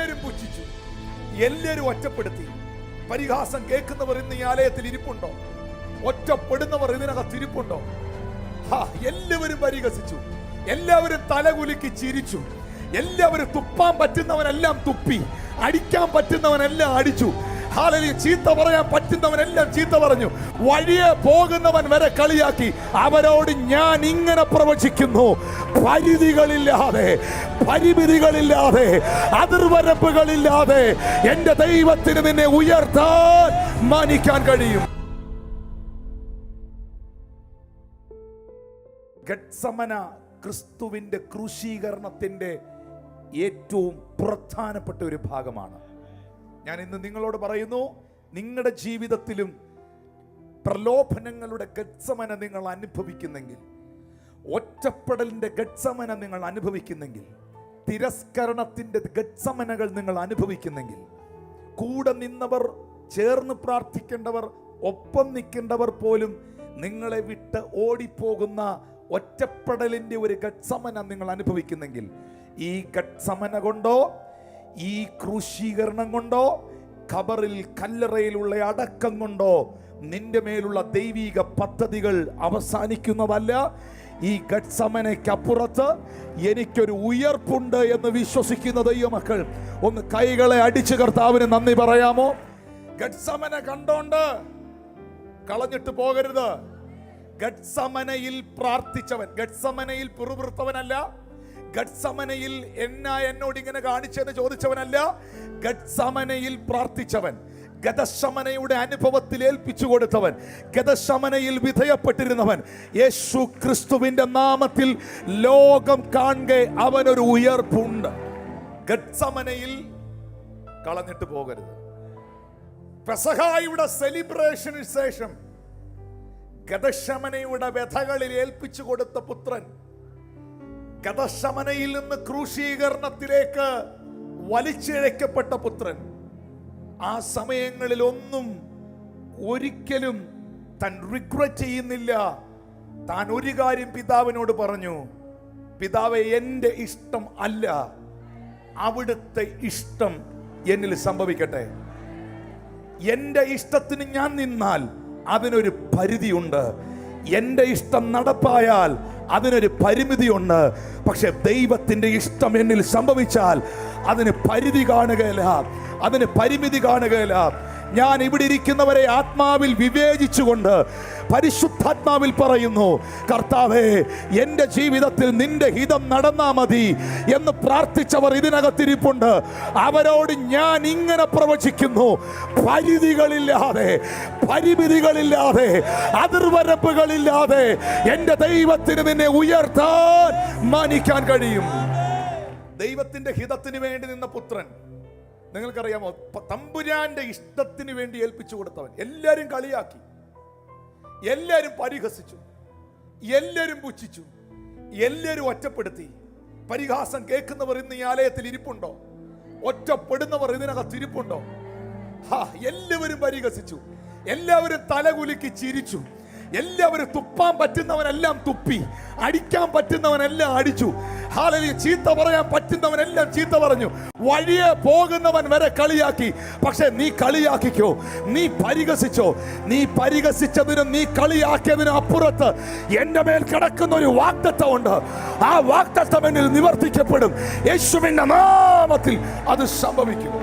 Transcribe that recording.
എല്ലാവരും പുച്ഛിച്ചു, എല്ലാവരും ഒറ്റപ്പെടുത്തി. പരിഹാസം കേൾക്കുന്നവർ ഇന്ന് ഈ ആലയത്തിൽ ഇരിപ്പുണ്ടോ? ഒറ്റപ്പെടുന്നവർ ഇതിനകത്ത് ഇരിപ്പുണ്ടോ? എല്ലാവരും പരിഹസിച്ചു, എല്ലാവരും തലകുലുക്കി ചിരിച്ചു, എല്ലാവരും തുപ്പാൻ പറ്റുന്നവനെല്ലാം തുപ്പി, അടിക്കാൻ പറ്റുന്നവനെല്ലാം അടിച്ചു, ചീത്ത പറയാൻ പറ്റുന്നവനെല്ലാം ചീത്ത പറഞ്ഞു, വഴിയെ പോകുന്നവൻ വരെ കളിയാക്കി. അവരോട് ഞാൻ ഇങ്ങനെ പ്രവചിക്കുന്നു, പരിധികളില്ലാതെ, പരിമിതികളില്ലാതെ, അതിർവരമ്പുകളില്ലാതെ എന്റെ ദൈവത്തിന് നിന്നെ ഉയർത്താൻ, മാനിക്കാൻ കഴിയും. ഗത്സമന ക്രിസ്തുവിന്റെ ക്രൂശീകരണത്തിന്റെ ഏറ്റവും പ്രധാനപ്പെട്ട ഒരു ഭാഗമാണ്. ഞാൻ ഇന്ന് നിങ്ങളോട് പറയുന്നു, നിങ്ങളുടെ ജീവിതത്തിലും പ്രലോഭനങ്ങളുടെ ഗത്സമന നിങ്ങൾ അനുഭവിക്കുന്നെങ്കിൽ, ഒറ്റപ്പെടലിന്റെ ഗത്സമന നിങ്ങൾ അനുഭവിക്കുന്നെങ്കിൽ, തിരസ്കരണത്തിന്റെ ഗത്സമനകൾ നിങ്ങൾ അനുഭവിക്കുന്നെങ്കിൽ, കൂടെ നിന്നവർ, ചേർന്ന് പ്രാർത്ഥിക്കേണ്ടവർ, ഒപ്പം നിൽക്കേണ്ടവർ പോലും നിങ്ങളെ വിട്ട് ഓടിപ്പോകുന്ന ഒറ്റപ്പെടലിന്റെ ഒരു ഗത്സമന നിങ്ങൾ അനുഭവിക്കുന്നെങ്കിൽ, ഈ ഗത്സമന കൊണ്ടോ ഈ ക്രൂശീകരണം കൊണ്ടോ ഖബറിൽ കല്ലറയിലുള്ള അടക്കം കൊണ്ടോ നിന്റെ മേലുള്ള ദൈവിക പദ്ധതികൾ അവസാനിക്കുന്നതല്ല. ഈ ഗത്സമനയ്ക്കപ്പുറത്ത് എനിക്കൊരു ഉയർപ്പുണ്ട് എന്ന് വിശ്വസിക്കുന്ന ദൈവമക്കൾ ഒന്ന് കൈകളെ അടിച്ചു കർത്താവിന് നന്ദി പറയാമോ? ഗത്സമന കണ്ടോണ്ട് കളഞ്ഞിട്ട് പോകരുത്. ഗത്സമനയിൽ പ്രാർത്ഥിച്ചവൻ, ഗത്സമനയിൽ പിറുപിറുത്തവനല്ല, ഗത്സമനയിൽ എന്നോട് ഇങ്ങനെ കാണിച്ചെന്ന് ചോദിച്ചവനല്ല, ഗത്സമനയിൽ പ്രാർത്ഥിച്ചവൻ, ഗതശമനയുടെ അനുഭവത്തിൽ ഏൽപ്പിച്ചു കൊടുത്തവൻ, ഗതശമനയിൽ വിധേയപ്പെട്ടിരുന്നവൻ. യേശു ക്രിസ്തുവിന്റെ നാമത്തിൽ ലോകം കാണെ അവനൊരു ഉയർപ്പുണ്ട്. ഗത്സമനയിൽ കളഞ്ഞിട്ട് പോകരുത്. പെസഹായുടെ സെലിബ്രേഷന് ശേഷം ഗതശമനയുടെ വ്യഥകളിൽ ഏൽപ്പിച്ചു കൊടുത്ത പുത്രൻ ഗതശമനയിൽ നിന്ന് ക്രൂശീകരണത്തിലേക്ക് വലിച്ചിഴക്കപ്പെട്ട പുത്രൻ ആ സമയങ്ങളിൽ ഒരിക്കലും താൻ റിഗ്രറ്റ് ചെയ്യുന്നില്ല. താൻ ഒരു കാര്യം പിതാവിനോട് പറഞ്ഞു, പിതാവേ, എന്റെ ഇഷ്ടം അല്ല, അവിടുത്തെ ഇഷ്ടം എന്നിൽ സംഭവിക്കട്ടെ. എന്റെ ഇഷ്ടത്തിന് ഞാൻ നിന്നാൽ അതിനൊരു പരിധിയുണ്ട്, എന്റെ ഇഷ്ടം നടപ്പായാൽ അതിനൊരു പരിമിതിയുണ്ട്. പക്ഷെ ദൈവത്തിന്റെ ഇഷ്ടം എന്നിൽ സംഭവിച്ചാൽ അതിന് പരിധി കാണുകയില്ല, അതിന് പരിമിതി കാണുകയില്ല. ഞാൻ ഇവിടെ ഇരിക്കുന്നവരെ ആത്മാവിൽ വിവേചിച്ചുകൊണ്ട് പരിശുദ്ധാത്മാവിൽ പറയുന്നു, കർത്താവേ, എൻ്റെ ജീവിതത്തിൽ നിന്റെ ഹിതം നടന്നാ മതി എന്ന് പ്രാർത്ഥിച്ചവർ ഇതിനകത്തിരിപ്പുണ്ട്. അവരോട് ഞാൻ ഇങ്ങനെ പ്രവചിക്കുന്നു, പരിധികളില്ലാതെ, പരിമിതികളില്ലാതെ, അതിർവരമ്പുകളില്ലാതെ എൻ്റെ ദൈവത്തിന് നിന്നെ ഉയർത്താൻ, മാനിക്കാൻ കഴിയും. ദൈവത്തിന്റെ ഹിതത്തിന് വേണ്ടി നിന്ന പുത്രൻ, നിങ്ങൾക്കറിയാമോ, തമ്പുരാന്റെ ഇഷ്ടത്തിന് വേണ്ടി ഏൽപ്പിച്ചു കൊടുത്തവൻ. എല്ലാരും കളിയാക്കി, എല്ലാരും പരിഹസിച്ചു, എല്ലാരും പുച്ഛിച്ചു, എല്ലാരും ഒറ്റപ്പെടുത്തി. പരിഹാസം കേൾക്കുന്നവർ ഇന്ന് ഈ ആലയത്തിൽ ഇരിപ്പുണ്ടോ? ഒറ്റപ്പെടുന്നവർ ഇതിനകത്ത് ഇരിപ്പുണ്ടോ? എല്ലാവരും പരിഹസിച്ചു, എല്ലാവരും തലകുലുക്കി ചിരിച്ചു, എല്ലാവരും തുപ്പാൻ പറ്റുന്നവനെല്ലാം തുപ്പി, അടിക്കാൻ പറ്റുന്നവനെല്ലാം അടിച്ചു, ചീത്ത പറയാൻ പറ്റുന്നവനെല്ലാം ചീത്ത പറഞ്ഞു, വഴിയെ പോകുന്നവൻ വരെ കളിയാക്കി. പക്ഷെ നീ കളിയാക്കിക്കോ, നീ പരിഹസിച്ചോ, നീ പരിഹസിച്ചതിനും നീ കളിയാക്കിയതിനും അപ്പുറത്ത് എന്റെ മേൽ കിടക്കുന്ന ഒരു വാഗ്ദത്തം ഉണ്ട്. ആ വാഗ്ദത്തം എന്നിൽ നിവർത്തിക്കപ്പെടും. യേശുവിന്റെ നാമത്തിൽ അത് സംഭവിക്കും.